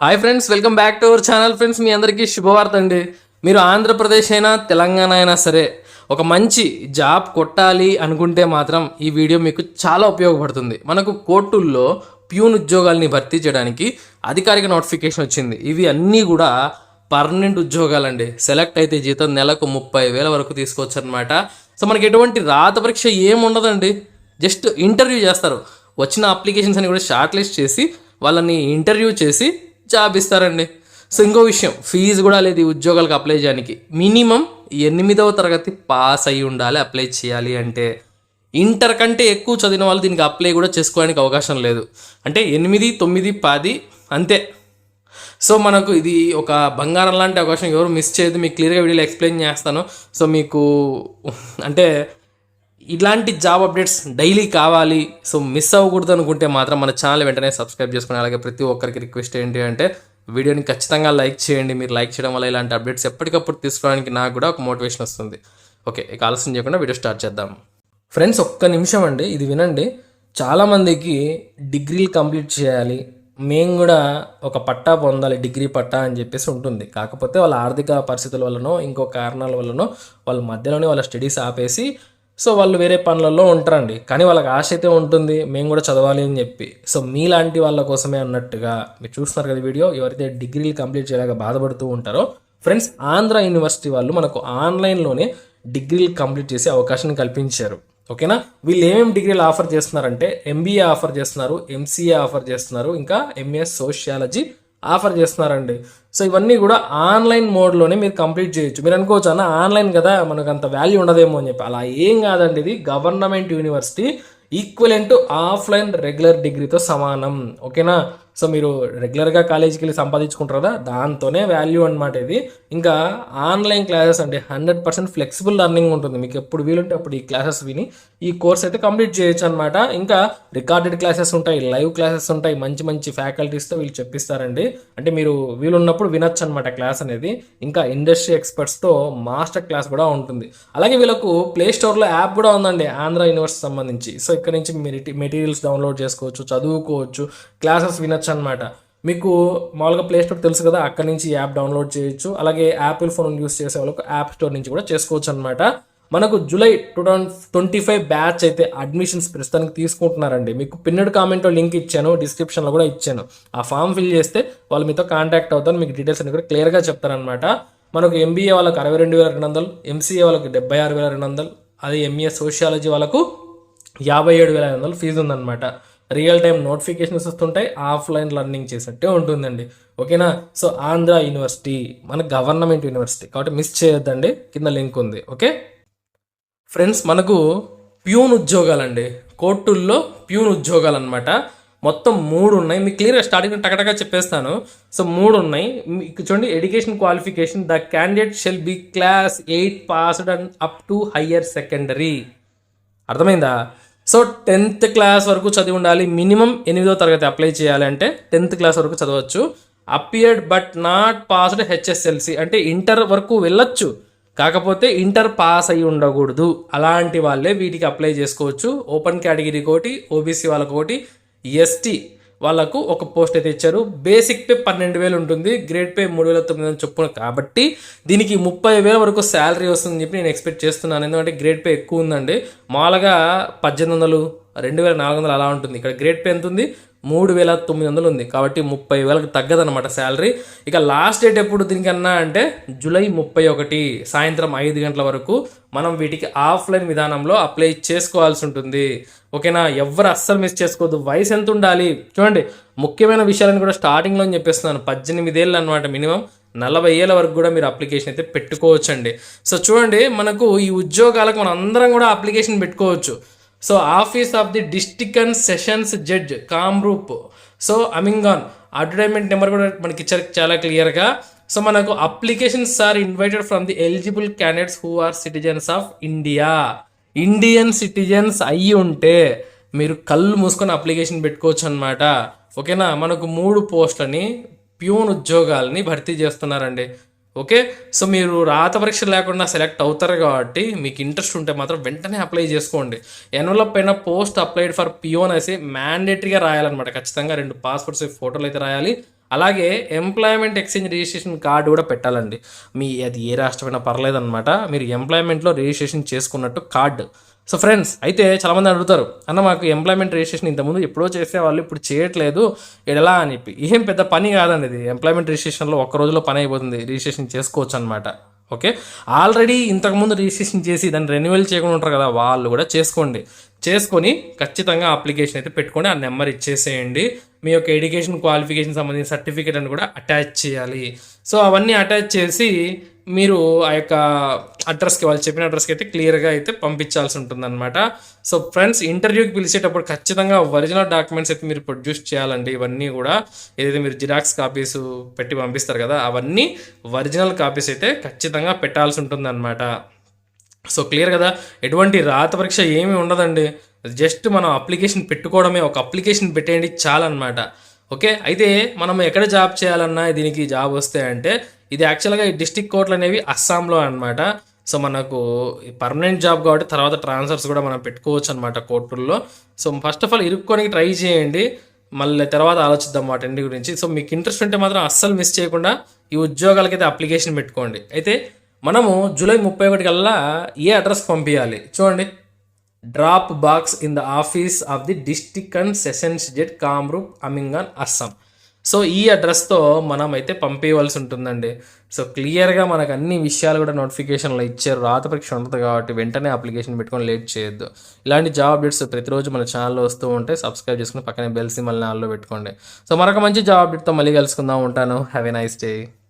Hi friends, welcome back to our channel. Friends, మీ అందరికీ శుభవార్త అండి. మీరు ఆంధ్రప్రదేశ్ అయినా తెలంగాణ అయినా సరే ఒక మంచి జాబ్ కొట్టాలి అనుకుంటే మాత్రం ఈ వీడియో మీకు చాలా ఉపయోగపడుతుంది. మనకు కోర్టుల్లో ప్యూన్ ఉద్యోగాల్ని భర్తీ చేయడానికి అధికారిక నోటిఫికేషన్ వచ్చింది. ఇవి అన్నీ కూడా పర్మనెంట్ ఉద్యోగాలండి. సెలెక్ట్ అయితే జీతం నెలకు 30,000 వరకు తీసుకోవచ్చు అనమాట. సో మనకి ఎటువంటి రాత పరీక్ష ఏముండదండి, జస్ట్ ఇంటర్వ్యూ చేస్తారు. వచ్చిన అప్లికేషన్స్ అని కూడా షార్ట్ లిస్ట్ చేసి వాళ్ళని ఇంటర్వ్యూ చేసి జాబ్ ఇస్తారండి. సో ఇంకో విషయం, ఫీజు కూడా లేదు ఈ ఉద్యోగాలకు అప్లై చేయడానికి. మినిమం 8వ తరగతి పాస్ అయ్యి ఉండాలి అప్లై చేయాలి అంటే. ఇంటర్ కంటే ఎక్కువ చదివిన వాళ్ళు దీనికి అప్లై కూడా చేసుకోవడానికి అవకాశం లేదు. అంటే 8, 9, 10 అంతే. సో మనకు ఇది ఒక బంగారం లాంటి అవకాశం, ఎవరు మిస్ చేయదు. మీకు క్లియర్గా వీడియోలో ఎక్స్ప్లెయిన్ చేస్తాను. సో మీకు అంటే ఇలాంటి జాబ్ అప్డేట్స్ డైలీ కావాలి, సో మిస్ అవ్వకూడదు అనుకుంటే మాత్రం మన ఛానల్ వెంటనే సబ్స్క్రైబ్ చేసుకుని, అలాగే ప్రతి ఒక్కరికి రిక్వెస్ట్ ఏంటి అంటే వీడియోని ఖచ్చితంగా లైక్ చేయండి. మీరు లైక్ చేయడం వల్ల ఇలాంటి అప్డేట్స్ ఎప్పటికప్పుడు తీసుకోవడానికి నాకు కూడా ఒక మోటివేషన్ వస్తుంది. ఓకే, ఇక ఆలస్యం చేయకుండా వీడియో స్టార్ట్ చేద్దాం. ఫ్రెండ్స్, ఒక్క నిమిషం అండి, ఇది వినండి. చాలామందికి డిగ్రీలు కంప్లీట్ చేయాలి, మేము కూడా ఒక పట్టా పొందాలి, డిగ్రీ పట్టా అని చెప్పేసి ఉంటుంది. కాకపోతే వాళ్ళ ఆర్థిక పరిస్థితుల వల్లనో ఇంకో కారణాల వల్లనో వాళ్ళ మధ్యలోనే వాళ్ళ స్టడీస్ ఆపేసి సో వాళ్ళు వేరే పనులలో ఉంటారండి. కానీ వాళ్ళకి ఆశ అయితే ఉంటుంది, మేము కూడా చదవాలి అని చెప్పి. సో మీలాంటి వాళ్ళ కోసమే అన్నట్టుగా మీరు చూస్తున్నారు కదా వీడియో. ఎవరైతే డిగ్రీలు కంప్లీట్ చేయలేక బాధపడుతూ ఉంటారో ఫ్రెండ్స్, ఆంధ్ర యూనివర్సిటీ వాళ్ళు మనకు ఆన్లైన్లోనే డిగ్రీలు కంప్లీట్ చేసే అవకాశాన్ని కల్పించారు. ఓకేనా, వీళ్ళు ఏమేమి డిగ్రీలు ఆఫర్ చేస్తున్నారంటే ఎంబీఏ ఆఫర్ చేస్తున్నారు, ఎంసీఏ ఆఫర్ చేస్తున్నారు, ఇంకా ఎంఎస్ సోషియాలజీ ఆఫర్ చేస్తున్నారండి. సో ఇవన్నీ కూడా ఆన్లైన్ మోడ్లోనే మీరు కంప్లీట్ చేయొచ్చు. మీరు అనుకోవచ్చు అన్న ఆన్లైన్ కదా మనకు అంత వాల్యూ ఉండదేమో అని చెప్పి. అలా ఏం కాదండి, ఇది government university, equivalent offline regular డిగ్రీతో సమానం. ఓకేనా, సో మీరు రెగ్యులర్గా కాలేజీకి వెళ్ళి సంపాదించుకుంటారు కదా, దాంతోనే వాల్యూ అనమాట ఇది. ఇంకా ఆన్లైన్ క్లాసెస్ అంటే 100% ఫ్లెక్సిబుల్ లెర్నింగ్ ఉంటుంది. మీకు ఎప్పుడు వీలుంటే అప్పుడు ఈ క్లాసెస్ విని ఈ కోర్స్ అయితే కంప్లీట్ చేయొచ్చు అనమాట. ఇంకా రికార్డెడ్ క్లాసెస్ ఉంటాయి, లైవ్ క్లాసెస్ ఉంటాయి, మంచి మంచి ఫ్యాకల్టీస్తో వీళ్ళు చెప్పిస్తారండి. అంటే మీరు వీలున్నప్పుడు వినొచ్చు అనమాట క్లాస్ అనేది. ఇంకా ఇండస్ట్రీ ఎక్స్పర్ట్స్తో మాస్టర్ క్లాస్ కూడా ఉంటుంది. అలాగే వీళ్ళకు ప్లే స్టోర్లో యాప్ కూడా ఉందండి ఆంధ్ర యూనివర్సిటీ సంబంధించి. సో ఇక్కడ నుంచి మెటీరియల్స్ డౌన్లోడ్ చేసుకోవచ్చు, చదువుకోవచ్చు, క్లాసెస్ వినొచ్చు అనమాట. మీకు మామూలుగా ప్లే స్టోర్ తెలుసు కదా, అక్కడ నుంచి యాప్ డౌన్లోడ్ చేయొచ్చు. అలాగే యాపిల్ ఫోన్ యూస్ చేసే వాళ్ళకు యాప్ స్టోర్ నుంచి కూడా చేసుకోవచ్చు అనమాట. మనకు జూలై 2025 బ్యాచ్ అయితే అడ్మిషన్స్ ప్రస్తుతానికి తీసుకుంటున్నారండి. మీకు పిన్నెడ్ కామెంట్లో లింక్ ఇచ్చాను, డిస్క్రిప్షన్లో కూడా ఇచ్చాను. ఆ ఫామ్ ఫిల్ చేస్తే వాళ్ళు మీతో కాంటాక్ట్ అవుతారు, మీకు డీటెయిల్స్ అన్ని కూడా క్లియర్గా చెప్తారనమాట. మనకు ఎంబీఏ వాళ్ళకి 62,200, ఎంసీఏ వాళ్ళకి 76,200, అదే ఎంఏ సోషియాలజీ వాళ్ళకు 57,500 ఫీజు ఉందన్నమాట. రియల్ టైం నోటిఫికేషన్స్ వస్తుంటాయి, ఆఫ్లైన్ లెర్నింగ్ చేసినట్టే ఉంటుందండి. ఓకేనా, సో ఆంధ్ర యూనివర్సిటీ మన గవర్నమెంట్ యూనివర్సిటీ కాబట్టి మిస్ చేయొద్దండి, కింద లింక్ ఉంది. ఓకే ఫ్రెండ్స్, మనకు ప్యూన్ ఉద్యోగాలండి, కోర్టుల్లో ప్యూన్ ఉద్యోగాలు అనమాట. మొత్తం 3 ఉన్నాయి. మీకు క్లియర్గా స్టార్టింగ్ టకటగా చెప్పేస్తాను. సో 3 ఉన్నాయి. మీకు చూడండి, education qualification the candidate shall be class 8 passed and up to higher secondary. అర్థమైందా? సో 10th క్లాస్ వరకు చదివి ఉండాలి. మినిమం 8వ తరగతి అప్లై చేయాలి అంటే 10th క్లాస్ వరకు చదవచ్చు. అపియర్డ్ బట్ నాట్ పాస్డ్ హెచ్ఎస్ఎల్సి అంటే ఇంటర్ వరకు వెళ్ళొచ్చు, కాకపోతే ఇంటర్ పాస్ అయ్యి ఉండకూడదు. అలాంటి వాళ్ళే వీటికి అప్లై చేసుకోవచ్చు. ఓపెన్ కేటగిరీ ఒకటి, ఓబీసీ వాళ్ళకు ఒకటి, ఎస్టీ వాళ్ళకు ఒక పోస్ట్ అయితే ఇచ్చారు. బేసిక్ పే 12,000 ఉంటుంది, గ్రేడ్ పే 3,900 చొప్పున. కాబట్టి దీనికి 30,000 వరకు శాలరీ వస్తుందని చెప్పి నేను ఎక్స్పెక్ట్ చేస్తున్నాను. ఎందుకంటే గ్రేడ్ పే ఎక్కువ ఉందండి. మామూలుగా 1,800, 2,400 అలా ఉంటుంది. ఇక్కడ గ్రేడ్ పే ఎంత ఉంది? 3,900 ఉంది. కాబట్టి 30,000కి తగ్గదనమాట శాలరీ. ఇక లాస్ట్ డేట్ ఎప్పుడు దీనికన్నా అంటే జూలై 31 సాయంత్రం 5 గంటల వరకు మనం వీటికి ఆఫ్లైన్ విధానంలో అప్లై చేసుకోవాల్సి ఉంటుంది. ఓకేనా, ఎవరు అస్సలు మిస్ చేసుకోవద్దు. వయసు ఎంత ఉండాలి చూడండి, ముఖ్యమైన విషయాలను కూడా స్టార్టింగ్లో చెప్పేస్తున్నాను. 18 ఏళ్ళు అనమాట మినిమం. 40 ఏళ్ళ వరకు కూడా మీరు అప్లికేషన్ అయితే పెట్టుకోవచ్చండి. సో చూడండి, మనకు ఈ ఉద్యోగాలకు మనం అందరం కూడా అప్లికేషన్ పెట్టుకోవచ్చు. So office of the district and sessions judge Kamrup, so Amingaon, advertisement number కూడా మనకి ఇచ్చారు చాలా క్లియర్గా. సో మనకు applications are invited from the eligible candidates who are citizens of India. Indian citizens అయ్యి ఉంటే మీరు కళ్ళు మూసుకొని అప్లికేషన్ పెట్టుకోవచ్చు అనమాట. ఓకేనా, మనకు 3 పోస్టులని ప్యూన్ ఉద్యోగాలని భర్తీ చేస్తున్నారండి. ఓకే, సో మీరు రాత పరీక్ష లేకుండా సెలెక్ట్ అవుతారు కాబట్టి మీకు ఇంట్రెస్ట్ ఉంటే మాత్రం వెంటనే అప్లై చేసుకోండి. ఎన్వలప్ పైన పోస్ట్ అప్లైడ్ ఫర్ పియోన్ అనేసి మ్యాండేటరీగా రాయాలన్నమాట. ఖచ్చితంగా 2 పాస్పోర్ట్ సైజ్ ఫోటోలు అయితే రాయాలి. అలాగే ఎంప్లాయ్మెంట్ ఎక్స్చేంజ్ రిజిస్ట్రేషన్ కార్డు కూడా పెట్టాలండి. మీ అది ఏ రాష్ట్రమైనా పర్లేదన్నమాట. మీరు ఎంప్లాయ్మెంట్లో రిజిస్ట్రేషన్ చేసుకున్నట్టు కార్డు. సో ఫ్రెండ్స్, అయితే చాలామంది అడుగుతారు, అన్న మాకు ఎంప్లాయ్మెంట్ రిజిస్ట్రేషన్ ఇంతకుముందు ఎప్పుడో చేసేవాళ్ళు, ఇప్పుడు చేయట్లేదు, ఎలా అని చెప్పి. ఏం పెద్ద పని కాదండి ఇది. ఎంప్లాయ్మెంట్ రిజిస్ట్రేషన్లో ఒక్క రోజులో పని అయిపోతుంది, రిజిస్ట్రేషన్ చేసుకోవచ్చు అనమాట. ఓకే, ఆల్రెడీ ఇంతకుముందు రిజిస్ట్రేషన్ చేసి దాన్ని రెన్యువల్ చేయకుండా ఉంటారు కదా, వాళ్ళు కూడా చేసుకొని ఖచ్చితంగా అప్లికేషన్ అయితే పెట్టుకొని ఆ నెంబర్ ఇచ్చేసేయండి. మీ యొక్క ఎడ్యుకేషన్ క్వాలిఫికేషన్ సంబంధించిన సర్టిఫికేట్ అని కూడా అటాచ్ చేయాలి. సో అవన్నీ అటాచ్ చేసి మీరు ఆ యొక్క అడ్రస్కి, వాళ్ళు చెప్పిన అడ్రస్కి అయితే క్లియర్గా అయితే పంపించాల్సి ఉంటుందన్నమాట. సో ఫ్రెండ్స్, ఇంటర్వ్యూకి పిలిచేటప్పుడు ఖచ్చితంగా ఒరిజినల్ డాక్యుమెంట్స్ అయితే మీరు ప్రొడ్యూస్ చేయాలండి. ఇవన్నీ కూడా ఏదైతే మీరు జిరాక్స్ కాపీస్ పెట్టి పంపిస్తారు కదా, అవన్నీ ఒరిజినల్ కాపీస్ అయితే ఖచ్చితంగా పెట్టాల్సి ఉంటుందన్నమాట. సో క్లియర్ కదా, ఎటువంటి రాత పరీక్ష ఏమీ ఉండదండి. జస్ట్ మనం అప్లికేషన్ పెట్టుకోవడమే, ఒక అప్లికేషన్ పెట్టేయండి చాలన్నమాట. ఓకే, అయితే మనం ఎక్కడ జాబ్ చేయాలన్నా దీనికి జాబ్ వస్తే అంటే ఇది యాక్చువల్గా ఈ డిస్ట్రిక్ట్ కోర్టులు అనేవి అస్సాంలో అనమాట. సో మనకు పర్మనెంట్ జాబ్ కాబట్టి తర్వాత ట్రాన్స్ఫర్స్ కూడా మనం పెట్టుకోవచ్చు అనమాట కోర్టుల్లో. సో ఫస్ట్ ఆఫ్ ఆల్ ఇరుక్కోనికి ట్రై చేయండి, మళ్ళీ తర్వాత ఆలోచిద్దాం వాటి గురించి. సో మీకు ఇంట్రెస్ట్ ఉంటే మాత్రం అస్సలు మిస్ చేయకుండా ఈ ఉద్యోగాలకైతే అప్లికేషన్ పెట్టుకోండి. అయితే మనము జూలై 31 కల్లా ఏ అడ్రస్కి పంపించాలి చూడండి. Drop box in the office of the district and sessions judge Kamrup Amingaon Assam. So ఈ అడ్రస్తో మనం అయితే పంపించవలసి ఉంటుందండి. సో క్లియర్గా మనకు అన్ని విషయాలు కూడా నోటిఫికేషన్లో ఇచ్చారు. రాత పరీక్ష ఉంటుంది కాబట్టి వెంటనే అప్లికేషన్ పెట్టుకొని లేట్ చేయొద్దు. ఇలాంటి జాబ్ అప్డేట్స్ ప్రతిరోజు మన ఛానల్లో వస్తూ ఉంటే సబ్స్క్రైబ్ చేసుకుని పక్కనే బెల్ సింబల్ ఆల్లో పెట్టుకోండి. సో మరొక మంచి జాబ్ అప్డేట్తో మళ్ళీ కలుసుకుందాం. ఉంటాను. Have a nice day.